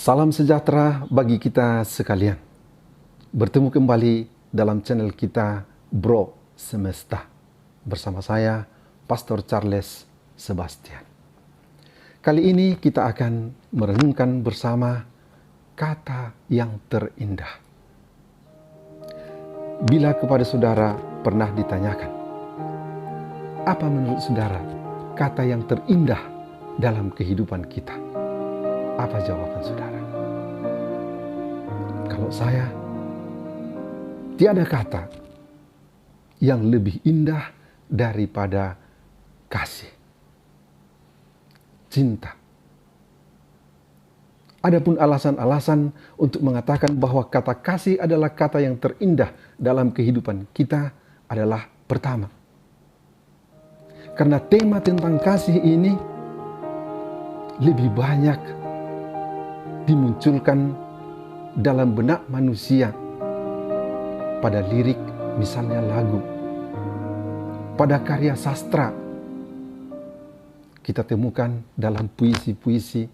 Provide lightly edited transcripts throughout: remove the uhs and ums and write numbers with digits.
Salam sejahtera bagi kita sekalian. Bertemu kembali dalam channel kita Bro Semesta. Bersama saya, Pastor Charles Sebastian. Kali ini kita akan merenungkan bersama kata yang terindah. Bila kepada saudara pernah ditanyakan, apa menurut saudara kata yang terindah dalam kehidupan kita? Apa jawaban saudara? Kalau saya, tiada kata yang lebih indah daripada kasih, cinta. Adapun alasan-alasan untuk mengatakan bahwa kata kasih adalah kata yang terindah dalam kehidupan kita adalah pertama, karena tema tentang kasih ini lebih banyak dimunculkan dalam benak manusia pada lirik, misalnya lagu, pada karya sastra. Kita temukan dalam puisi-puisi,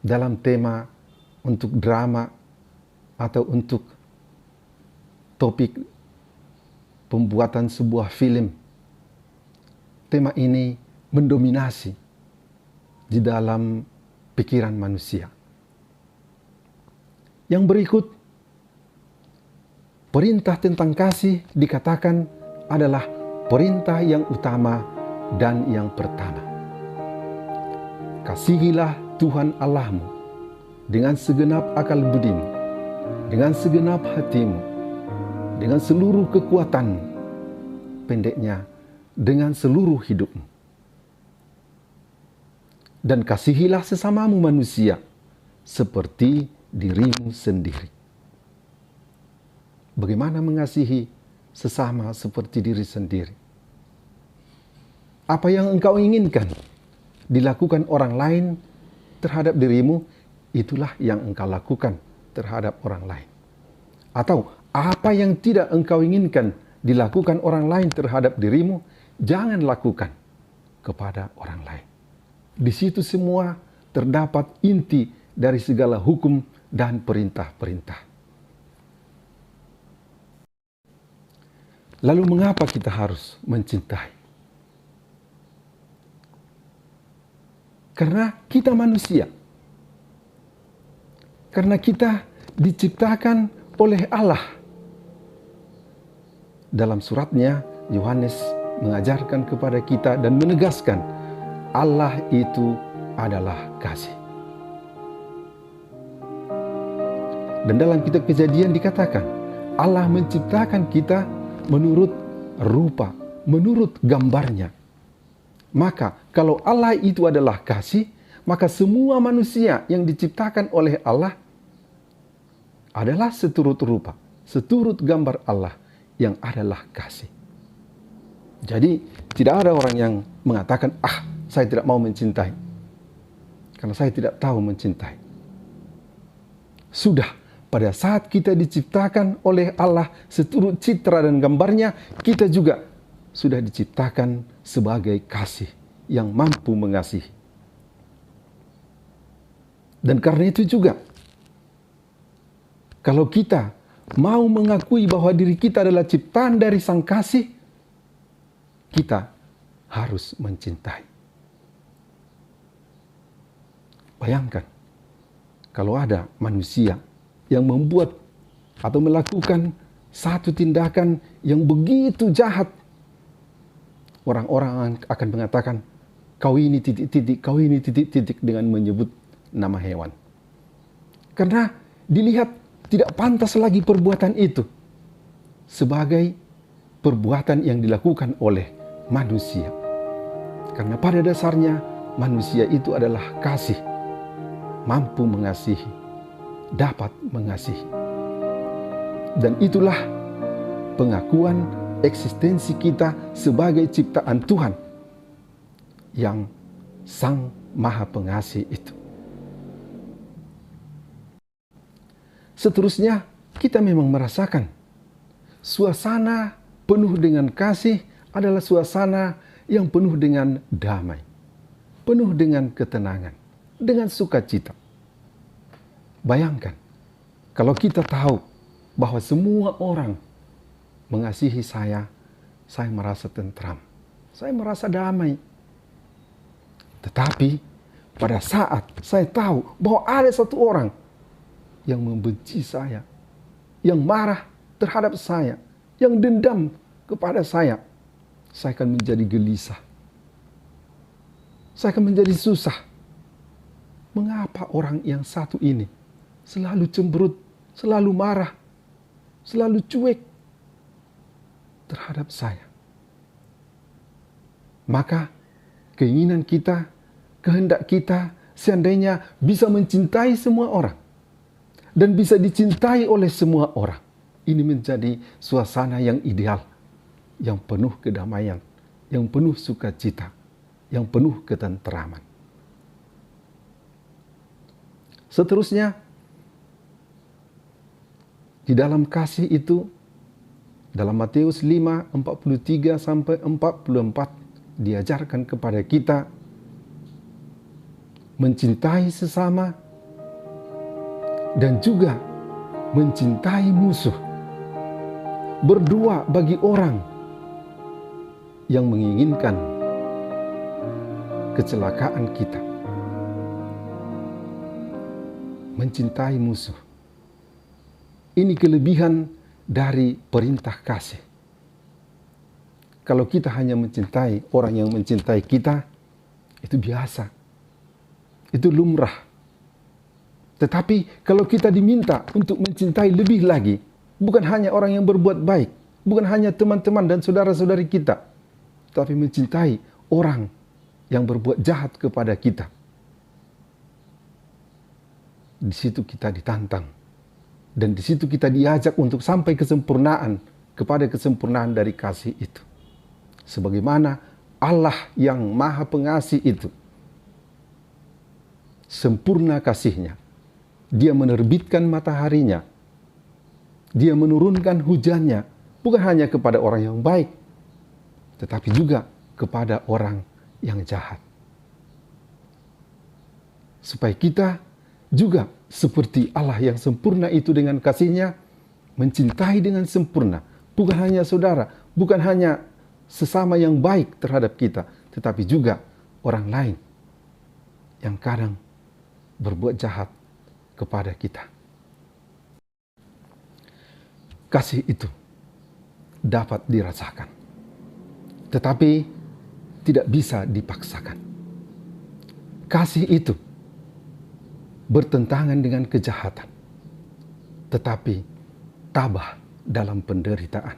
dalam tema untuk drama atau untuk topik pembuatan sebuah film. Tema ini mendominasi di dalam pikiran manusia. Yang berikut, perintah tentang kasih dikatakan adalah perintah yang utama dan yang pertama. Kasihilah Tuhan Allahmu dengan segenap akal budimu, dengan segenap hatimu, dengan seluruh kekuatanmu, pendeknya dengan seluruh hidupmu. Dan kasihilah sesamamu manusia seperti dirimu sendiri. Bagaimana mengasihi sesama seperti diri sendiri? Apa yang engkau inginkan dilakukan orang lain terhadap dirimu, itulah yang engkau lakukan terhadap orang lain. Atau apa yang tidak engkau inginkan dilakukan orang lain terhadap dirimu, jangan lakukan kepada orang lain. Di situ semua terdapat inti dari segala hukum dan perintah-perintah. Lalu mengapa kita harus mencintai? Karena kita manusia. Karena kita diciptakan oleh Allah. Dalam suratnya, Yohanes mengajarkan kepada kita dan menegaskan, Allah itu adalah kasih. Dan dalam kitab Kejadian dikatakan, Allah menciptakan kita menurut rupa, menurut gambarnya. Maka kalau Allah itu adalah kasih, maka semua manusia yang diciptakan oleh Allah adalah seturut rupa, seturut gambar Allah yang adalah kasih. Jadi tidak ada orang yang mengatakan, saya tidak mau mencintai, karena saya tidak tahu mencintai. Sudah, pada saat kita diciptakan oleh Allah seturut citra dan gambarnya, kita juga sudah diciptakan sebagai kasih yang mampu mengasihi. Dan karena itu juga, kalau kita mau mengakui bahwa diri kita adalah ciptaan dari Sang Kasih, kita harus mencintai. Bayangkan, kalau ada manusia yang membuat atau melakukan satu tindakan yang begitu jahat, orang-orang akan mengatakan, kau ini titik-titik, kau ini titik-titik, dengan menyebut nama hewan. Karena dilihat tidak pantas lagi perbuatan itu sebagai perbuatan yang dilakukan oleh manusia. Karena pada dasarnya manusia itu adalah kasih, mampu mengasihi, dapat mengasihi. Dan itulah pengakuan eksistensi kita sebagai ciptaan Tuhan yang Sang Maha Pengasih itu. Seterusnya, kita memang merasakan suasana penuh dengan kasih adalah suasana yang penuh dengan damai, penuh dengan ketenangan, dengan sukacita. Bayangkan, kalau kita tahu bahwa semua orang mengasihi saya merasa tentram, saya merasa damai. Tetapi pada saat saya tahu bahwa ada satu orang yang membenci saya, yang marah terhadap saya, yang dendam kepada saya akan menjadi gelisah. Saya akan menjadi susah. Mengapa orang yang satu ini selalu cemberut, selalu marah, selalu cuek terhadap saya? Maka keinginan kita, kehendak kita seandainya bisa mencintai semua orang dan bisa dicintai oleh semua orang. Ini menjadi suasana yang ideal, yang penuh kedamaian, yang penuh sukacita, yang penuh ketenteraman. Seterusnya, di dalam kasih itu, dalam Matius 5, 43-44, diajarkan kepada kita mencintai sesama dan juga mencintai musuh. Berdoa bagi orang yang menginginkan kecelakaan kita. Mencintai musuh. Ini kelebihan dari perintah kasih. Kalau kita hanya mencintai orang yang mencintai kita, itu biasa. Itu lumrah. Tetapi kalau kita diminta untuk mencintai lebih lagi, bukan hanya orang yang berbuat baik, bukan hanya teman-teman dan saudara-saudari kita, tapi mencintai orang yang berbuat jahat kepada kita. Di situ kita ditantang. Dan di situ kita diajak untuk sampai kesempurnaan, kepada kesempurnaan dari kasih itu. Sebagaimana Allah yang Maha Pengasih itu sempurna kasihnya. Dia menerbitkan mataharinya. Dia menurunkan hujannya. Bukan hanya kepada orang yang baik, tetapi juga kepada orang yang jahat. Supaya kita juga seperti Allah yang sempurna itu dengan kasihnya, mencintai dengan sempurna. Bukan hanya saudara, bukan hanya sesama yang baik terhadap kita, tetapi juga orang lain yang kadang berbuat jahat kepada kita. Kasih itu dapat dirasakan, tetapi tidak bisa dipaksakan. Kasih itu bertentangan dengan kejahatan, tetapi tabah dalam penderitaan.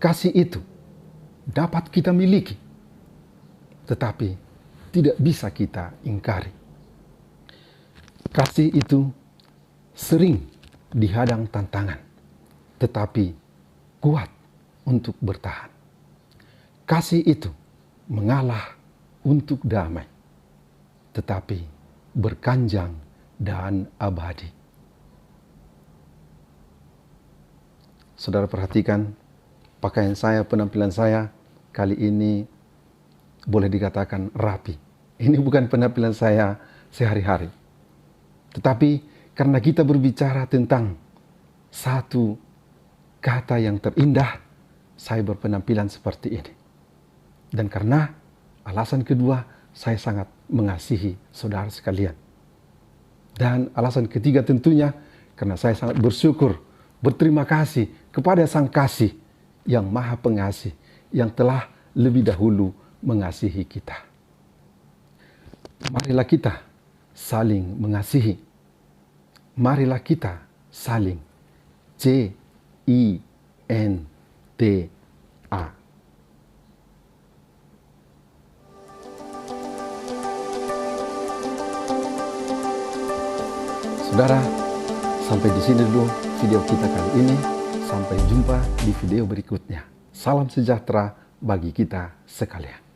Kasih itu dapat kita miliki, tetapi tidak bisa kita ingkari. Kasih itu sering dihadang tantangan, tetapi kuat untuk bertahan. Kasih itu mengalah untuk damai, tetapi berkanjang dan abadi. Saudara perhatikan pakaian saya, penampilan saya kali ini boleh dikatakan rapi. Ini bukan penampilan saya sehari-hari. Tetapi karena kita berbicara tentang satu kata yang terindah, saya berpenampilan seperti ini. Dan karena alasan kedua, saya sangat mengasihi saudara sekalian. Dan alasan ketiga tentunya, karena saya sangat bersyukur, berterima kasih kepada Sang Kasih yang Maha Pengasih, yang telah lebih dahulu mengasihi kita. Marilah kita saling mengasihi. Marilah kita saling cinta. Saudara, sampai di sini dulu video kita kali ini. Sampai jumpa di video berikutnya. Salam sejahtera bagi kita sekalian.